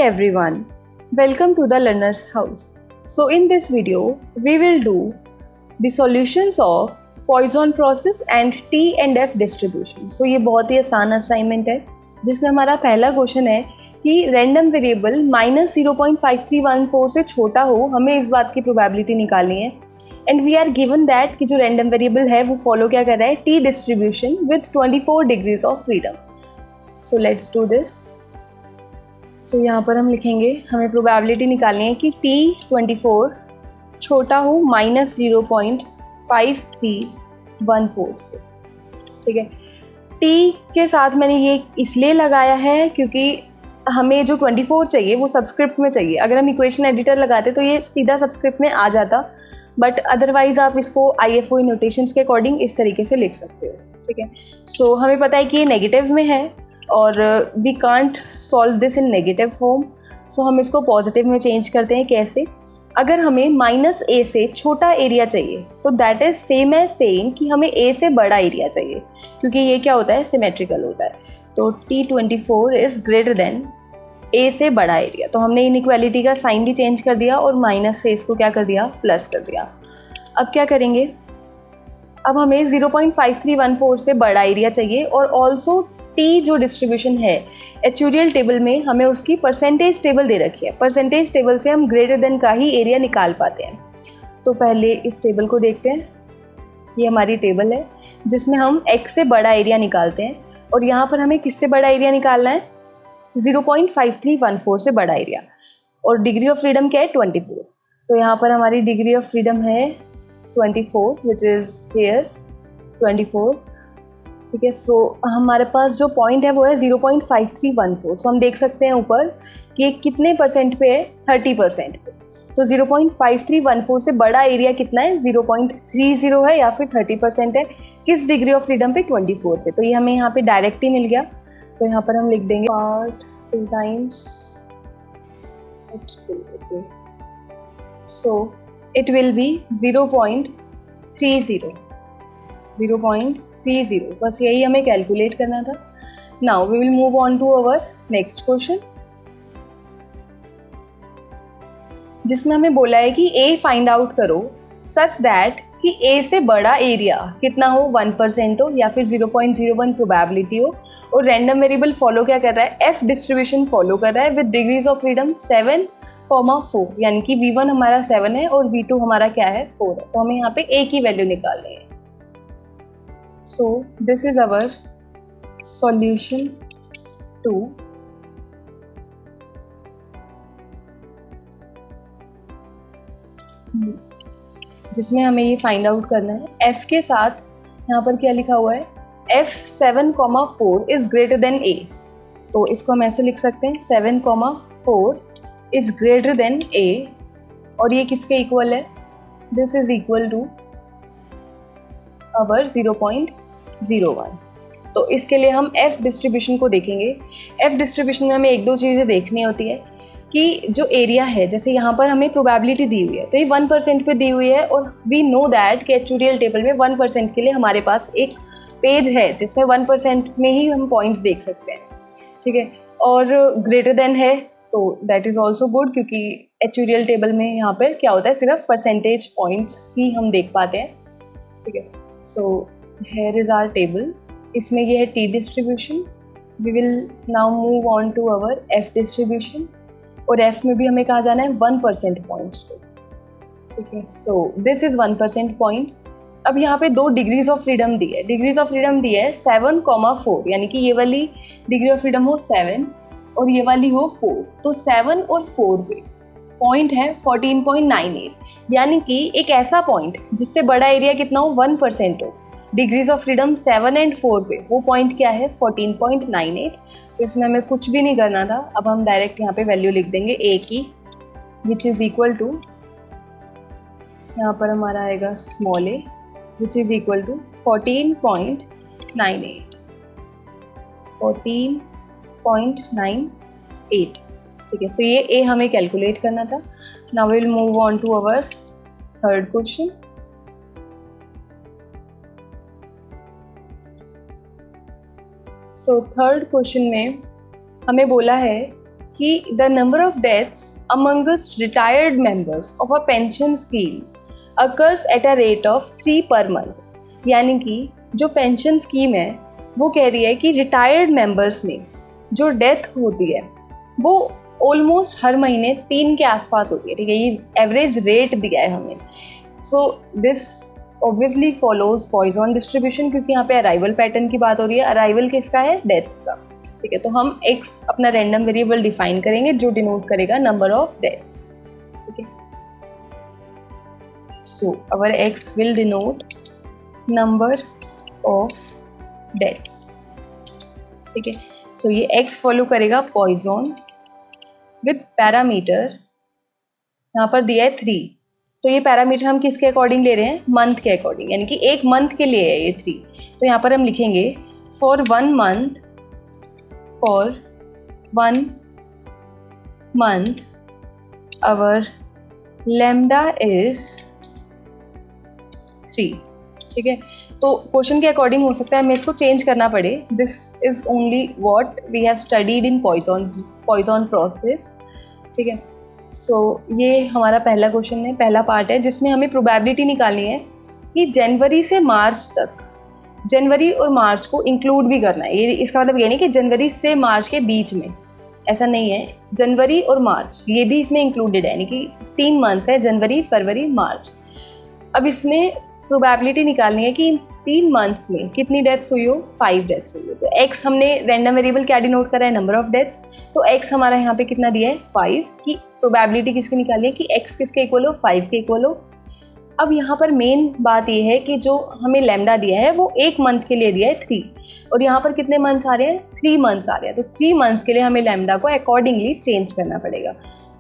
everyone, welcome to the Learner's House. So in this video, we will do the solutions of Poisson process and T and F distribution. So ये बहुत ही आसान assignment है जिसमें हमारा पहला question है कि रैंडम वेरिएबल -0.5314 से छोटा हो, हमें इस बात की प्रोबेबिलिटी निकालनी है and we are given that कि जो रैंडम वेरिएबल है वो फॉलो क्या कर रहा है, T distribution with 24 degrees of freedom. So let's do this. So यहाँ पर हम लिखेंगे, हमें प्रोबेबिलिटी निकालनी है कि T24 छोटा हो -0.5314 से. ठीक है, T के साथ मैंने ये इसलिए लगाया है क्योंकि हमें जो 24 चाहिए वो सबस्क्रिप्ट में चाहिए. अगर हम इक्वेशन एडिटर लगाते तो ये सीधा सबस्क्रिप्ट में आ जाता, बट अदरवाइज आप इसको IFOE नोटेशंस के अकॉर्डिंग इस तरीके से लिख सकते हो. ठीक है, सो हमें पता है कि ये नेगेटिव में है और we can't solve this in negative form. So हम इसको पॉजिटिव में चेंज करते हैं. कैसे? अगर हमें -a से छोटा एरिया चाहिए तो that is same as saying कि हमें a से बड़ा एरिया चाहिए, क्योंकि ये क्या होता है, सिमेट्रिकल होता है. तो T24 is greater than a से बड़ा एरिया. तो हमने इनइक्वालिटी का साइन भी चेंज कर दिया और माइनस से इसको क्या कर दिया, प्लस कर दिया. अब क्या करेंगे, अब हमें 0.5314 से बड़ा एरिया चाहिए और ऑल्सो टी जो डिस्ट्रीब्यूशन है एक्चुरियल टेबल में हमें उसकी परसेंटेज टेबल दे रखी है. परसेंटेज टेबल से हम ग्रेटर देन का ही एरिया निकाल पाते हैं. तो पहले इस टेबल को देखते हैं. ये हमारी टेबल है जिसमें हम x से बड़ा एरिया निकालते हैं और यहाँ पर हमें किससे बड़ा एरिया निकालना है, 0.5314 से बड़ा एरिया. और डिग्री ऑफ फ्रीडम क्या है, 24. तो यहाँ पर हमारी डिग्री ऑफ फ्रीडम है 24 विच इज़ हेयर 24. ठीक है, सो हमारे पास जो पॉइंट है वो है 0.5314. सो हम देख सकते हैं ऊपर कि ये कितने परसेंट पे है, 30% पे. तो 0.5314 से बड़ा एरिया कितना है, 0.30 है या फिर 30% है. किस डिग्री ऑफ फ्रीडम पे, 24 पे. तो ये हमें यहाँ पे डायरेक्ट ही मिल गया. तो यहाँ पर हम लिख देंगे part 2 times. So it will be 0.30. बस यही हमें कैलकुलेट करना था. Now we will move on to our next question, जिसमें हमें बोला है कि A फाइंड आउट करो सच दैट कि A से बड़ा एरिया कितना हो, 1% हो या फिर 0.01 प्रोबेबिलिटी हो और रैंडम वेरिएबल फॉलो क्या कर रहा है, F डिस्ट्रीब्यूशन फॉलो कर रहा है विद डिग्रीज ऑफ फ्रीडम 7,4. यानी कि V1 हमारा 7 है और V2 हमारा क्या है, 4 है. तो हमें यहाँ पे A की वैल्यू निकालनी है. So this is our solution to जिसमें हमें ये फाइंड आउट करना है F के साथ. यहाँ पर क्या लिखा हुआ है, F 7,4 is greater than A. तो इसको हम ऐसे लिख सकते हैं, 7,4 इज ग्रेटर देन A. और ये किसके इक्वल है, this is equal to our 0.01. तो इसके लिए हम F डिस्ट्रीब्यूशन को देखेंगे. F डिस्ट्रीब्यूशन में हमें एक दो चीज़ें देखनी होती है कि जो एरिया है, जैसे यहाँ पर हमें प्रोबेबिलिटी दी हुई है तो ये 1% पे दी हुई है और वी नो दैट कि एक्चुरियल टेबल में 1% के लिए हमारे पास एक पेज है जिसमें 1% में ही हम पॉइंट्स देख सकते हैं. ठीक है, और ग्रेटर देन है तो दैट इज़ ऑल्सो गुड, क्योंकि एक्चुरियल टेबल में यहाँ पर क्या होता है, सिर्फ परसेंटेज पॉइंट्स ही हम देख पाते हैं. ठीक है, सो here is our table. इसमें ये है T distribution. We will now move on to our F distribution. और F में भी हमें कहाँ जाना है, 1% पॉइंट्स पे. ठीक है, so this is 1% पॉइंट. अब यहाँ पे 2 डिग्रीज ऑफ फ्रीडम दी है. डिग्रीज ऑफ फ्रीडम दी है 7,4, यानी कि ये वाली डिग्री ऑफ फ्रीडम हो 7 और ये वाली हो 4. तो 7 और 4 पे पॉइंट है 14.98, यानी कि एक ऐसा पॉइंट जिससे बड़ा एरिया कितना हो, 1% हो. डिग्रीज ऑफ फ्रीडम 7 एंड 4 पे वो पॉइंट क्या है, 14.98. सो इसमें हमें कुछ भी नहीं करना था. अब हम डायरेक्ट यहाँ पे वैल्यू लिख देंगे A की, विच इज़ इक्वल टू, यहाँ पर हमारा आएगा small a, which is equal to 14.98. ठीक है, सो ये A हमें कैलकुलेट करना था. Now we will move on to our third question. So third question में हमें बोला है कि the number of deaths amongst retired members of a pension scheme occurs at a rate of 3 per month. यानी कि जो पेंशन स्कीम है वो कह रही है कि रिटायर्ड मेंबर्स में जो डेथ होती है वो ऑलमोस्ट हर महीने 3 के आसपास होती है। ठीक है, ये एवरेज रेट दिया है हमें। So this obviously follows Poisson distribution, क्योंकि यहाँ पे अराइवल पैटर्न की बात हो रही है। अराइवल किसका है? डेथ्स का। ठीक है, तो हम x अपना रैंडम वेरिएबल डिफाइन करेंगे जो डिनोट करेगा नंबर ऑफ डेथ्स। ठीक है, सो अवर x will denote number of deaths. ठीक है, सो ये x फॉलो करेगा पॉइजन विद पैरामीटर, यहाँ पर दिया है 3। तो ये पैरामीटर हम किसके अकॉर्डिंग ले रहे हैं? मंथ के अकॉर्डिंग, यानी कि एक मंथ के लिए है ये 3। तो यहाँ पर हम लिखेंगे for 1 month, for 1 month our lambda is 3। ठीक है, तो क्वेश्चन के अकॉर्डिंग हो सकता है हमें इसको चेंज करना पड़े। This is only what we have studied in Poisson process. ठीक है, सो ये हमारा पहला क्वेश्चन है, पहला पार्ट है जिसमें हमें प्रोबेबिलिटी निकालनी है कि जनवरी से मार्च तक, जनवरी और मार्च को इंक्लूड भी करना है। ये इसका मतलब ये नहीं कि जनवरी से मार्च के बीच में, ऐसा नहीं है। जनवरी और मार्च ये भी इसमें इंक्लूडेड है, यानी कि 3 मंथ्स है, जनवरी, फरवरी, मार्च। अब इसमें प्रोबेबिलिटी निकालनी है कि इन 3 मंथ्स में कितनी डेथ्स हुई हो? 5 डेथ्स हुई हो। तो x हमने रैंडम वेरिएबल क्या डिनोट करा है? Number of deaths. तो x हमारा यहाँ पे कितना दिया है? 5 की प्रोबेबिलिटी किसकी निकाली है कि x किसके इक्वल हो? 5 के इक्वल हो। अब यहाँ पर मेन बात ये है कि जो हमें लैम्डा दिया है वो 1 मंथ के लिए दिया है 3, और यहाँ पर कितने मंथ्स आ रहे हैं? 3 मंथ्स आ रहे हैं। तो 3 मंथ्स के लिए हमें लैम्डा को अकॉर्डिंगली चेंज करना पड़ेगा।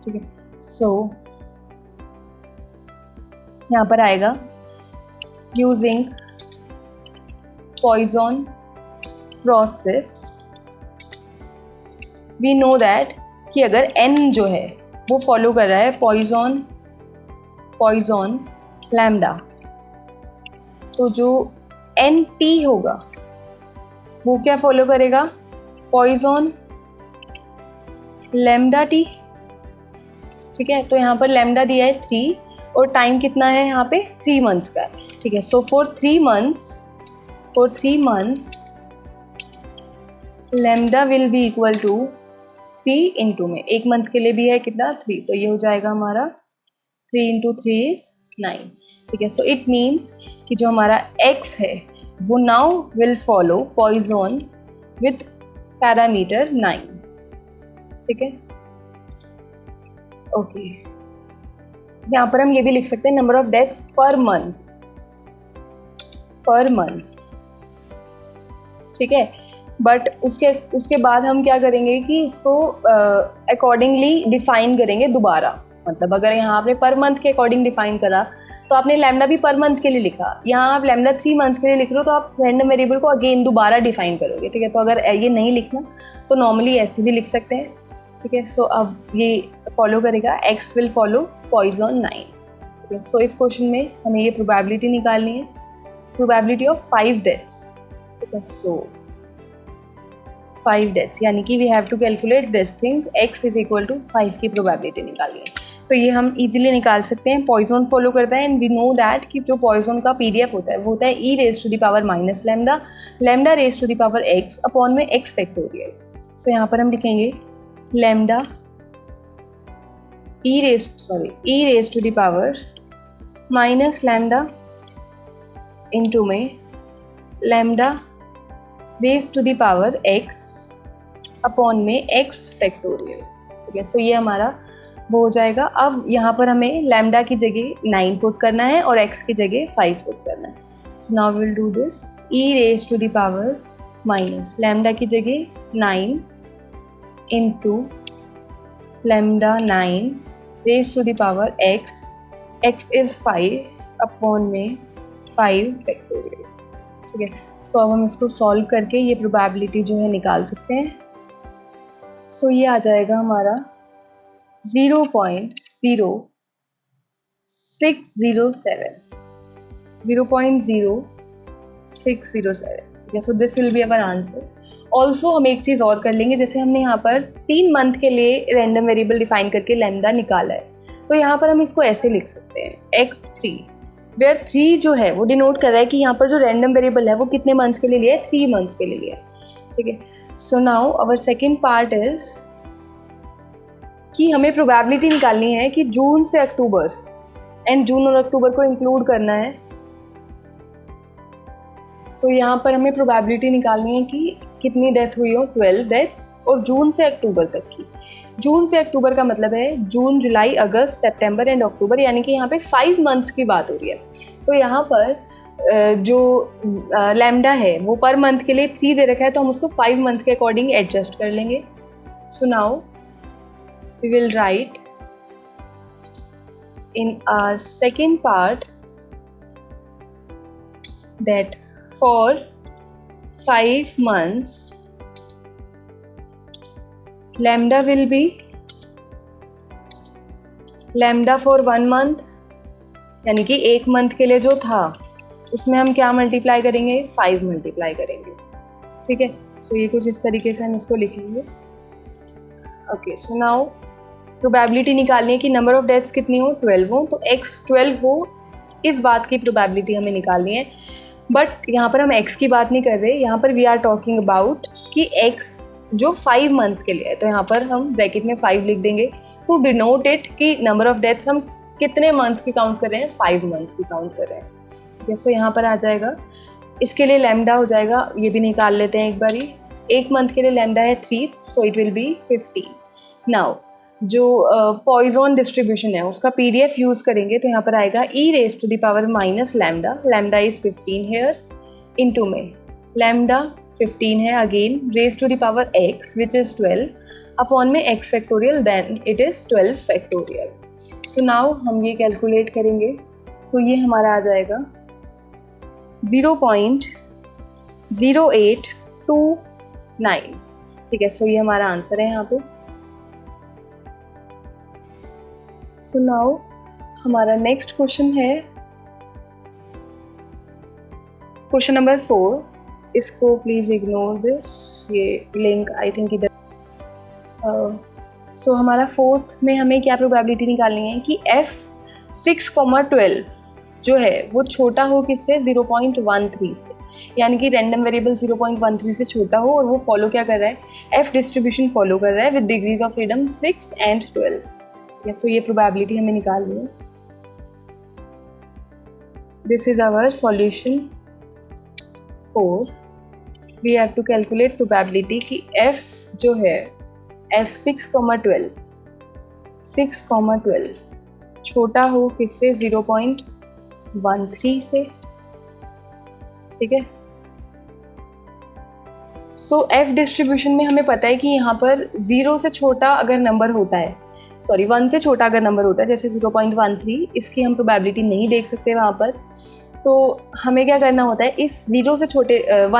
ठीक है, सो यहाँ पर आएगा using Poisson process we know that कि अगर n जो है वो फॉलो कर रहा है पॉइजन लैम्डा, तो जो NT होगा वो क्या फॉलो करेगा? Poisson lambda T। ठीक है, तो यहाँ पर लैम्डा दिया है 3 और टाइम कितना है यहाँ पे? 3 मंथ्स का है। ठीक है, so for 3 months lambda will be equal to 3 into में 1 मंथ के लिए भी है कितना? 3, तो ये हो जाएगा हमारा 3 इंटू 3 इज 9। ठीक है, सो इट मीन्स कि जो हमारा x है वो now will follow Poisson with parameter 9। ठीक है, ओके, यहाँ पर हम ये भी लिख सकते हैं number of deaths per month. ठीक है, बट उसके बाद हम क्या करेंगे कि इसको अकॉर्डिंगली डिफाइन करेंगे दोबारा। मतलब अगर यहाँ आपने पर मंथ के अकॉर्डिंग डिफाइन करा तो आपने लैम्डा भी पर मंथ के लिए लिखा, यहाँ आप लैम्डा 3 मंथ्स के लिए लिख रहे हो तो आप रैंडम वेरिएबल को अगेन दोबारा डिफाइन करोगे। ठीक है, तो अगर ये नहीं लिखना तो नॉर्मली ऐसे भी लिख सकते हैं। ठीक है, सो अब ये फॉलो करेगा, x विल फॉलो पॉइजन 9। ठीक है, सो इस क्वेश्चन में हमें ये प्रोबेबिलिटी निकालनी है, प्रोबेबिलिटी ऑफ 5 डेथ्स। ठीक है, सो 5 डेथ्स, यानी कि we have to calculate this thing, x is equal to 5 की प्रोबेबिलिटी निकालनी है। तो ये हम इजीली निकाल सकते हैं। पॉइजन फॉलो करता है एंड वी नो दैट कि जो पॉइजन का PDF होता है वो होता है e raise to the power minus lambda, lambda raise to the power x upon में x फैक्टोरियल। सो यहाँ पर हम लिखेंगे lambda e raise to the power minus lambda into में lambda raise to the power x upon में x factorial. ठीक है, सो ये हमारा वो हो जाएगा। अब यहाँ पर हमें लैम्डा की जगह 9 पुट करना है और x की जगह 5 पुट करना है। So now will do this, e raise to the power minus lambda की जगह 9 into lambda 9 raise to the power x is 5 upon में 5 फैक्टोरियल। ठीक है, सो अब हम इसको सॉल्व करके ये प्रोबेबिलिटी जो है निकाल सकते हैं। सो ये आ जाएगा हमारा 0.0607। ठीक है, so this will be our answer. Also हम एक चीज़ और कर लेंगे, जैसे हमने यहाँ पर 3 मंथ के लिए रैंडम वेरिएबल डिफाइन करके लैम्डा निकाला है, तो यहाँ पर हम इसको ऐसे लिख सकते हैं x3, वेयर 3 जो है वो डिनोट कर रहा है कि यहाँ पर जो रैंडम वेरिएबल है वो कितने मंथ्स के लिए लिया है, 3 मंथ्स के लिए लिया है, ठीक है। So now our second part is कि हमें प्रोबेबिलिटी निकालनी है कि जून से अक्टूबर, एंड जून और अक्टूबर को इंक्लूड करना है। सो यहाँ पर हमें प्रोबेबिलिटी निकालनी है कि कितनी डेथ हुई हो, 12 डेथ्स, और जून से अक्टूबर तक की। जून से अक्टूबर का मतलब है जून, जुलाई, अगस्त, सितंबर एंड अक्टूबर, यानी कि यहाँ पे 5 मंथ्स की बात हो रही है। तो यहाँ पर जो लैम्डा है वो पर मंथ के लिए 3 दे रखा है, तो हम उसको 5 मंथ के अकॉर्डिंग एडजस्ट कर लेंगे। So now we will write in our second part that for 5 months lambda will be lambda for 1 month, यानी कि 1 मंथ के लिए जो था उसमें हम क्या मल्टीप्लाई करेंगे, 5 मल्टीप्लाई करेंगे, ठीक है। सो ये कुछ इस तरीके से हम इसको लिखेंगे। ओके, सो नाउ प्रोबेबिलिटी निकालनी है कि नंबर ऑफ डेथ्स कितनी हो, 12 हो, तो x 12 हो, इस बात की प्रोबेबिलिटी हमें निकालनी है। बट यहाँ पर हम x की बात नहीं कर रहे, यहाँ पर वी आर टॉकिंग अबाउट कि x जो 5 मंथ्स के लिए है, तो यहाँ पर हम ब्रैकेट में 5 लिख देंगे टू डिनोट इट कि नंबर ऑफ डेथ्स हम कितने मंथ्स की काउंट कर रहे हैं, 5 मंथ्स की काउंट कर रहे हैं, ठीक है। सो यहाँ पर आ जाएगा, इसके लिए लैम्डा हो जाएगा, ये भी निकाल लेते हैं एक बारी। 1 मंथ के लिए लैम्डा है 3, सो इट विल बी 15। नाउ जो पॉइजन डिस्ट्रीब्यूशन है उसका PDF यूज़ करेंगे, तो यहाँ पर आएगा e raise to the power minus lambda, lambda is 15 here, into में लैम्डा 15 है again, raise to the power x which is 12, upon में x factorial, then it is 12 factorial. So now हम ये कैलकुलेट करेंगे। सो ये हमारा आ जाएगा 0.0829, ठीक है। सो ये हमारा आंसर है यहाँ पे। सो नाउ हमारा नेक्स्ट क्वेश्चन है क्वेश्चन नंबर 4। इसको प्लीज़ इग्नोर दिस, ये लिंक आई थिंक इधर। सो हमारा 4th में हमें क्या प्रोबेबिलिटी निकालनी है कि f6,12 जो है वो छोटा हो किससे, 0.13 से, यानी कि रैंडम वेरिएबल 0.13 से छोटा हो, और वो फॉलो क्या कर रहा है, f डिस्ट्रीब्यूशन फॉलो कर रहा है with degrees of freedom 6 and 12। So ये प्रोबेबिलिटी हमें निकालनी है। This is our solution 4। We have to calculate probability कि f जो है f6,12 छोटा हो किससे, 0.13 से, ठीक है। सो f डिस्ट्रीब्यूशन में हमें पता है कि यहाँ पर 0 से छोटा अगर नंबर होता है, 1 से छोटा अगर नंबर होता है, जैसे 0.13, इसकी हम प्रोबेबिलिटी नहीं देख सकते वहाँ पर, तो हमें क्या करना होता है, इस 1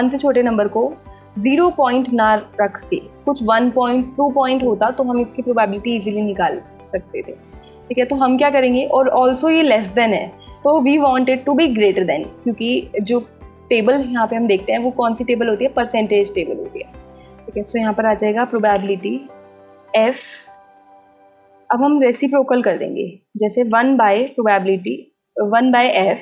से छोटे नंबर को 0 पॉइंट ना रख के कुछ 1 पॉइंट 2 पॉइंट होता तो हम इसकी प्रोबेबिलिटी इजीली निकाल सकते थे, ठीक है। तो हम क्या करेंगे, और ऑल्सो ये लेस देन है, तो we want it to be greater than, क्योंकि जो टेबल यहाँ पे हम देखते हैं वो कौन सी टेबल होती है, परसेंटेज टेबल होती है, ठीक है। सो यहाँ पर आ जाएगा प्रोबेबिलिटी f, अब हम रेसिप्रोकल कर देंगे, जैसे 1/f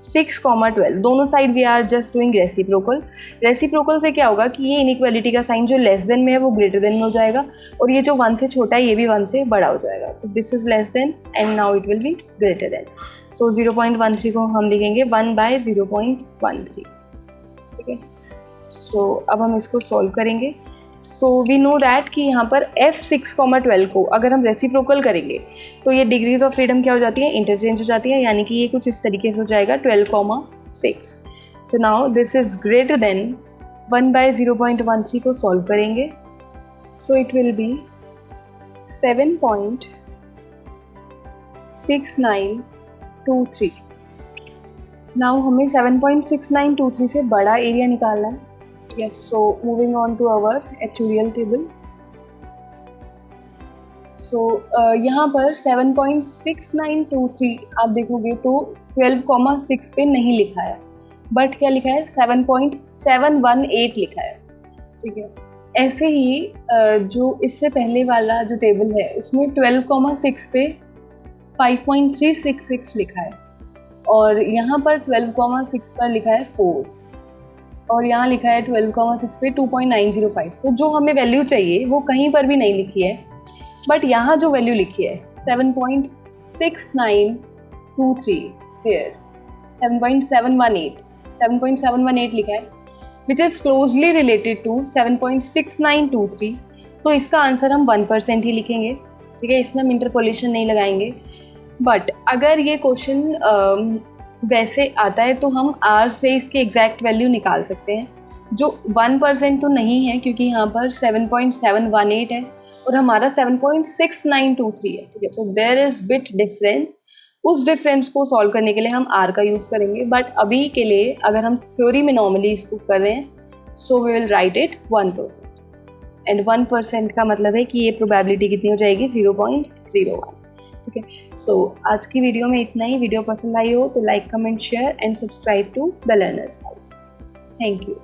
6,12, दोनों side we are just doing reciprocal. Reciprocal से क्या होगा कि ये इनइक्वालिटी का साइन जो लेस देन में है वो ग्रेटर देन में हो जाएगा, और ये जो 1 से छोटा है ये भी 1 से बड़ा हो जाएगा, तो this is less than and now it will be greater than. So 0.13 को हम लिखेंगे 1/0.13, ठीक है। सो अब हम इसको सॉल्व करेंगे। सो वी नो दैट कि यहाँ पर f6,12 को अगर हम रेसिप्रोकल करेंगे तो ये डिग्रीज ऑफ फ्रीडम क्या हो जाती है, इंटरचेंज हो जाती है, यानी कि ये कुछ इस तरीके से हो जाएगा 12,6। So now this is greater than 1/0.13 को सॉल्व करेंगे, सो इट विल बी 7.6923। नाउ हमें 7.6923 से बड़ा एरिया निकालना है। Yes, so moving on to our actuarial table. So यहाँ पर 7.6923 आप देखोगे तो 12,6 पे नहीं लिखा है, बट क्या लिखा है, 7.718 लिखा है। ठीक है। ऐसे ही जो इससे पहले वाला जो टेबल है उसमें 12,6 पे 5.366 लिखा है, और यहाँ पर 12,6 पर लिखा है 4, और यहाँ लिखा है 12,6 पे 2.905। तो जो हमें वैल्यू चाहिए वो कहीं पर भी नहीं लिखी है, बट यहाँ जो वैल्यू लिखी है 7.6923 हियर 7.718 लिखा है, which is closely related to 7.6923। तो इसका आंसर हम 1% ही लिखेंगे, ठीक है, इसमें हम इंटरपोलेशन नहीं लगाएंगे। बट अगर ये क्वेश्चन वैसे आता है तो हम R से इसके एग्जैक्ट वैल्यू निकाल सकते हैं, जो 1% तो नहीं है क्योंकि यहाँ पर 7.718 है और हमारा 7.6923 है, ठीक है। तो देयर इज बिट डिफरेंस। उस डिफरेंस को सॉल्व करने के लिए हम R का यूज़ करेंगे, बट अभी के लिए अगर हम थ्योरी में नॉर्मली इसको कर रहे हैं so we will write it 1%, and 1% का मतलब है कि ये प्रोबेबिलिटी कितनी हो जाएगी 0.01, ठीक है। सो आज की वीडियो में इतना ही। वीडियो पसंद आई हो तो like, comment, share and subscribe to the Learners House. Thank you.